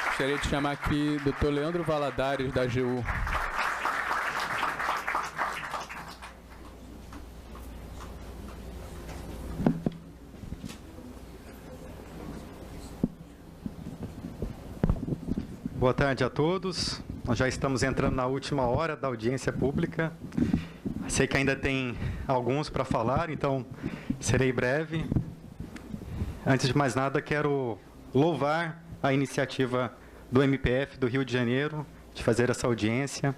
Gostaria de chamar aqui o Dr. Leandro Valadares, da AGU. Boa tarde a todos. Nós já estamos entrando na última hora da audiência pública. Sei que ainda tem alguns para falar, então serei breve. Antes de mais nada, quero louvar a iniciativa do MPF do Rio de Janeiro de fazer essa audiência,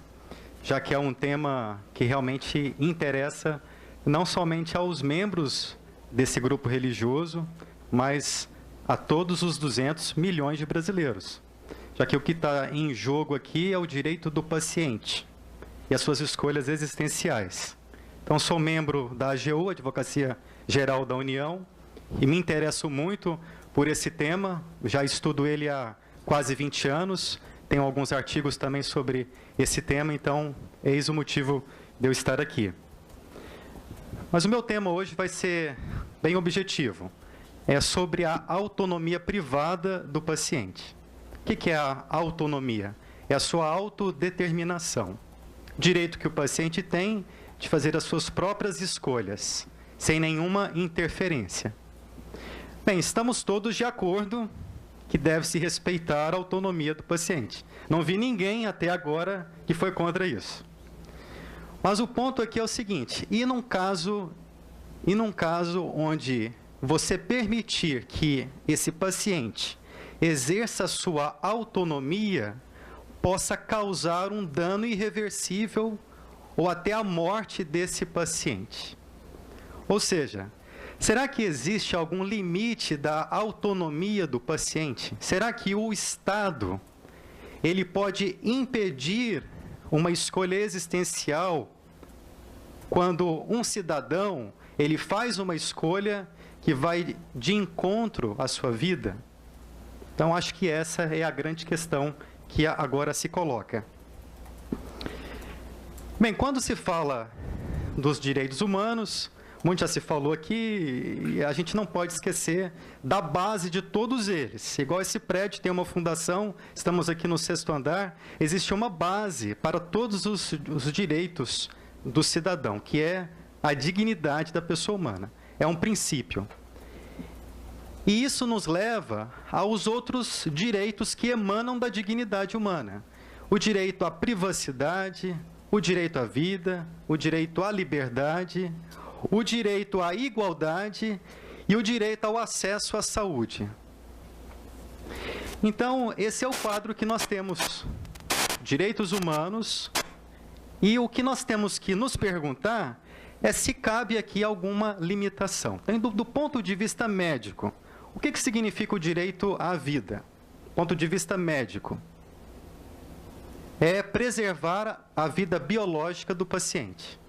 já que é um tema que realmente interessa não somente aos membros desse grupo religioso, mas a todos os 200 milhões de brasileiros. Já que o que está em jogo aqui é o direito do paciente e as suas escolhas existenciais. Então, sou membro da AGU, Advocacia Geral da União, e me interesso muito por esse tema. Já estudo ele há quase 20 anos, tenho alguns artigos também sobre esse tema, então, eis o motivo de eu estar aqui. Mas o meu tema hoje vai ser bem objetivo. É sobre a autonomia privada do paciente. O que é a autonomia? É a sua autodeterminação. Direito que o paciente tem de fazer as suas próprias escolhas, sem nenhuma interferência. Bem, estamos todos de acordo que deve-se respeitar a autonomia do paciente. Não vi ninguém até agora que foi contra isso. Mas o ponto aqui é o seguinte: e num caso onde você permitir que esse paciente exerça a sua autonomia, possa causar um dano irreversível ou até a morte desse paciente. Ou seja, será que existe algum limite da autonomia do paciente? Será que o Estado ele pode impedir uma escolha existencial quando um cidadão ele faz uma escolha que vai de encontro à sua vida? Então, acho que essa é a grande questão que agora se coloca. Bem, quando se fala dos direitos humanos, muito já se falou aqui, e a gente não pode esquecer da base de todos eles. Igual esse prédio tem uma fundação, estamos aqui no 6º andar, existe uma base para todos os direitos do cidadão, que é a dignidade da pessoa humana. É um princípio. E isso nos leva aos outros direitos que emanam da dignidade humana. O direito à privacidade, o direito à vida, o direito à liberdade, o direito à igualdade e o direito ao acesso à saúde. Então, esse é o quadro que nós temos. Direitos humanos. E o que nós temos que nos perguntar é se cabe aqui alguma limitação. Então, do ponto de vista médico, o que significa o direito à vida? Do ponto de vista médico, é preservar a vida biológica do paciente.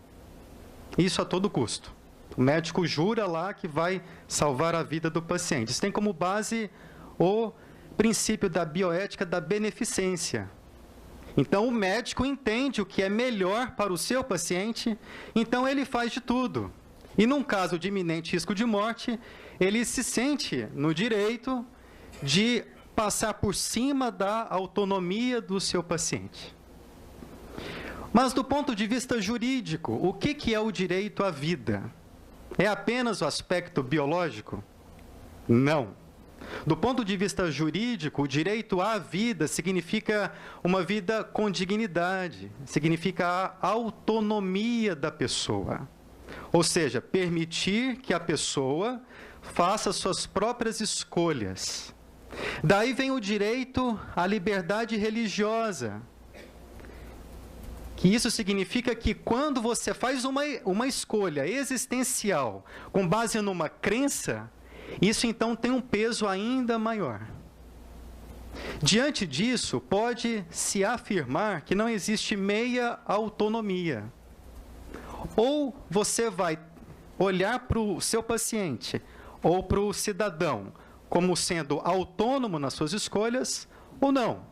Isso a todo custo. O médico jura lá que vai salvar a vida do paciente. Isso tem como base o princípio da bioética da beneficência. Então, o médico entende o que é melhor para o seu paciente, então ele faz de tudo. E num caso de iminente risco de morte, ele se sente no direito de passar por cima da autonomia do seu paciente. Mas do ponto de vista jurídico, o que é o direito à vida? É apenas o aspecto biológico? Não. Do ponto de vista jurídico, o direito à vida significa uma vida com dignidade, significa a autonomia da pessoa. Ou seja, permitir que a pessoa faça suas próprias escolhas. Daí vem o direito à liberdade religiosa. Que isso significa que quando você faz uma escolha existencial com base numa crença, isso então tem um peso ainda maior. Diante disso, pode-se afirmar que não existe meia autonomia. Ou você vai olhar para o seu paciente ou para o cidadão como sendo autônomo nas suas escolhas, ou não,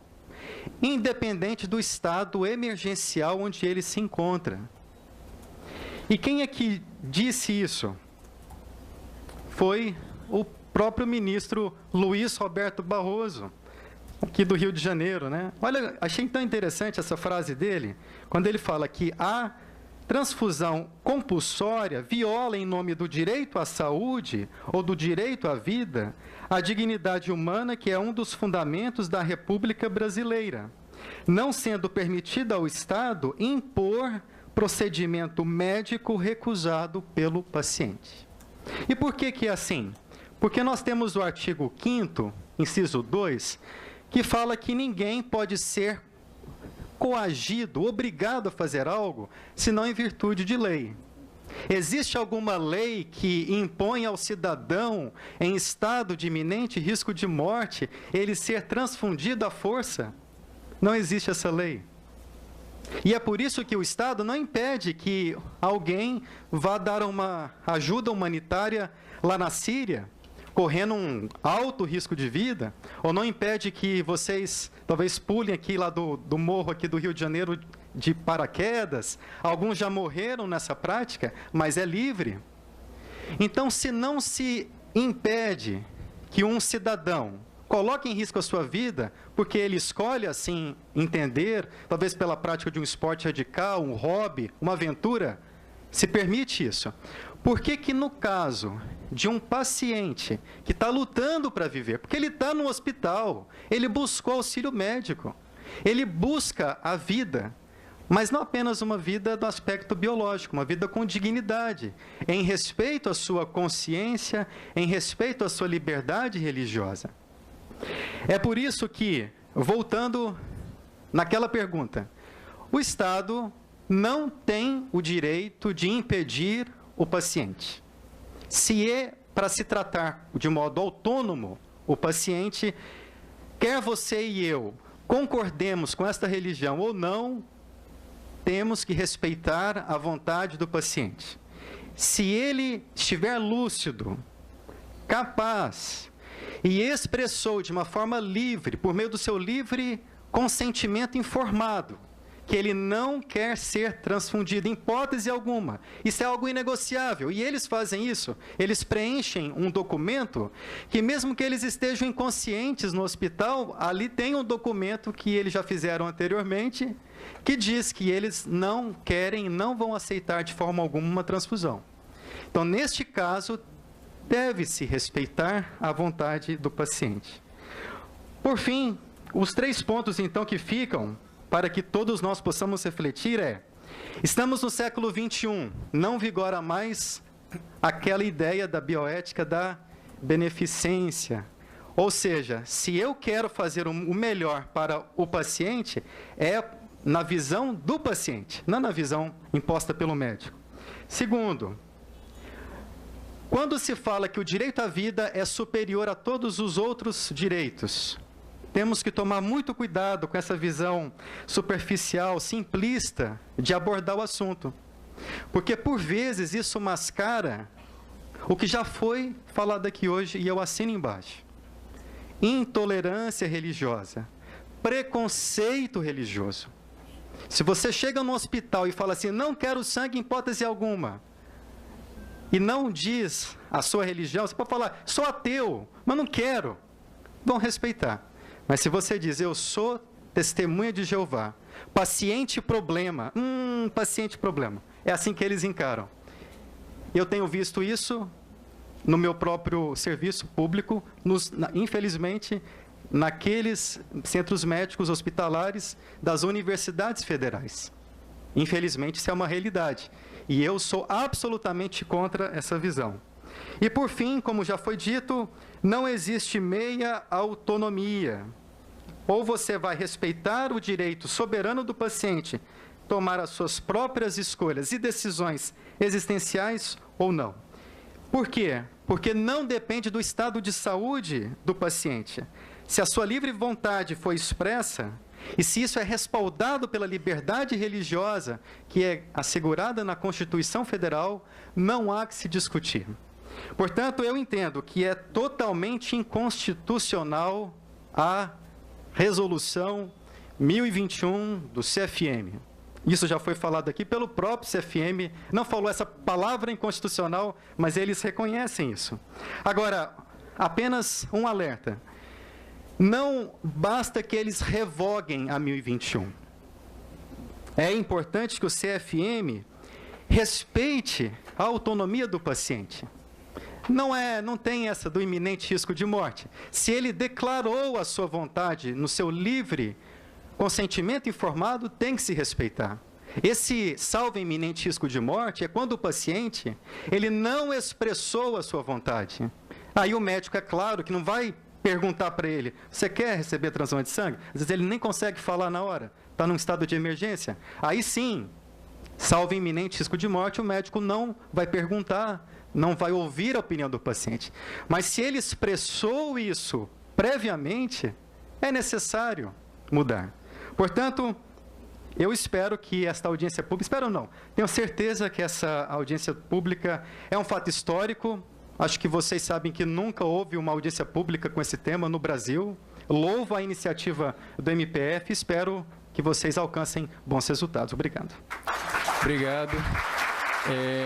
independente do estado emergencial onde ele se encontra. E quem é que disse isso? Foi o próprio ministro Luiz Roberto Barroso, aqui do Rio de Janeiro, né? Olha, achei tão interessante essa frase dele, quando ele fala que a transfusão compulsória viola, em nome do direito à saúde ou do direito à vida, a dignidade humana, que é um dos fundamentos da República Brasileira, não sendo permitido ao Estado impor procedimento médico recusado pelo paciente. E por que é assim? Porque nós temos o artigo 5º, inciso 2, que fala que ninguém pode ser coagido, obrigado a fazer algo, senão em virtude de lei. Existe alguma lei que impõe ao cidadão, em estado de iminente risco de morte, ele ser transfundido à força? Não existe essa lei. E é por isso que o Estado não impede que alguém vá dar uma ajuda humanitária lá na Síria, correndo um alto risco de vida, ou não impede que vocês talvez pulem aqui lá do morro aqui do Rio de Janeiro de paraquedas. Alguns já morreram nessa prática, mas é livre. Então, se não se impede que um cidadão coloque em risco a sua vida, porque ele escolhe assim entender, talvez pela prática de um esporte radical, um hobby, uma aventura, se permite isso. Por que no caso de um paciente que está lutando para viver, porque ele está no hospital, ele buscou auxílio médico, ele busca a vida, mas não apenas uma vida do aspecto biológico, uma vida com dignidade, em respeito à sua consciência, em respeito à sua liberdade religiosa. É por isso que, voltando naquela pergunta, o Estado não tem o direito de impedir o paciente. Se é para se tratar de modo autônomo, o paciente, quer você e eu concordemos com esta religião ou não, temos que respeitar a vontade do paciente. Se ele estiver lúcido, capaz, e expressou de uma forma livre, por meio do seu livre consentimento informado, que ele não quer ser transfundido em hipótese alguma. Isso é algo inegociável. E eles fazem isso. Eles preenchem um documento que, mesmo que eles estejam inconscientes no hospital, ali tem um documento que eles já fizeram anteriormente, que diz que eles não querem, não vão aceitar de forma alguma uma transfusão. Então, neste caso, deve-se respeitar a vontade do paciente. Por fim, os 3 pontos, então, que ficam para que todos nós possamos refletir estamos no século XXI, não vigora mais aquela ideia da bioética da beneficência. Ou seja, se eu quero fazer o melhor para o paciente, é na visão do paciente, não na visão imposta pelo médico. Segundo, quando se fala que o direito à vida é superior a todos os outros direitos, temos que tomar muito cuidado com essa visão superficial, simplista, de abordar o assunto. Porque, por vezes, isso mascara o que já foi falado aqui hoje, e eu assino embaixo. Intolerância religiosa, preconceito religioso. Se você chega no hospital e fala assim, não quero sangue em hipótese alguma, e não diz a sua religião, você pode falar, sou ateu, mas não quero. Vão respeitar. Mas se você diz, eu sou testemunha de Jeová, paciente problema, paciente problema, é assim que eles encaram. Eu tenho visto isso no meu próprio serviço público, infelizmente, naqueles centros médicos hospitalares das universidades federais. Infelizmente, isso é uma realidade. E eu sou absolutamente contra essa visão. E, por fim, como já foi dito, não existe meia autonomia. Ou você vai respeitar o direito soberano do paciente, tomar as suas próprias escolhas e decisões existenciais ou não. Por quê? Porque não depende do estado de saúde do paciente. Se a sua livre vontade foi expressa, e se isso é respaldado pela liberdade religiosa, que é assegurada na Constituição Federal, não há que se discutir. Portanto, eu entendo que é totalmente inconstitucional a resolução 1021 do CFM. Isso já foi falado aqui pelo próprio CFM, não falou essa palavra inconstitucional, mas eles reconhecem isso. Agora, apenas um alerta. não basta que eles revoguem a 1021. É importante que o CFM respeite a autonomia do paciente. Não tem essa do iminente risco de morte. Se ele declarou a sua vontade no seu livre consentimento informado, tem que se respeitar. Esse salvo iminente risco de morte é quando o paciente ele não expressou a sua vontade. Aí o médico, é claro, que não vai perguntar para ele, você quer receber transfusão de sangue? Às vezes ele nem consegue falar na hora, está num estado de emergência. Aí sim, salvo iminente risco de morte, o médico não vai perguntar, não vai ouvir a opinião do paciente. Mas se ele expressou isso previamente, é necessário mudar. Portanto, eu espero que esta audiência pública, espero não, tenho certeza que essa audiência pública é um fato histórico. Acho que vocês sabem que nunca houve uma audiência pública com esse tema no Brasil. Louvo a iniciativa do MPF e espero que vocês alcancem bons resultados. Obrigado. Obrigado.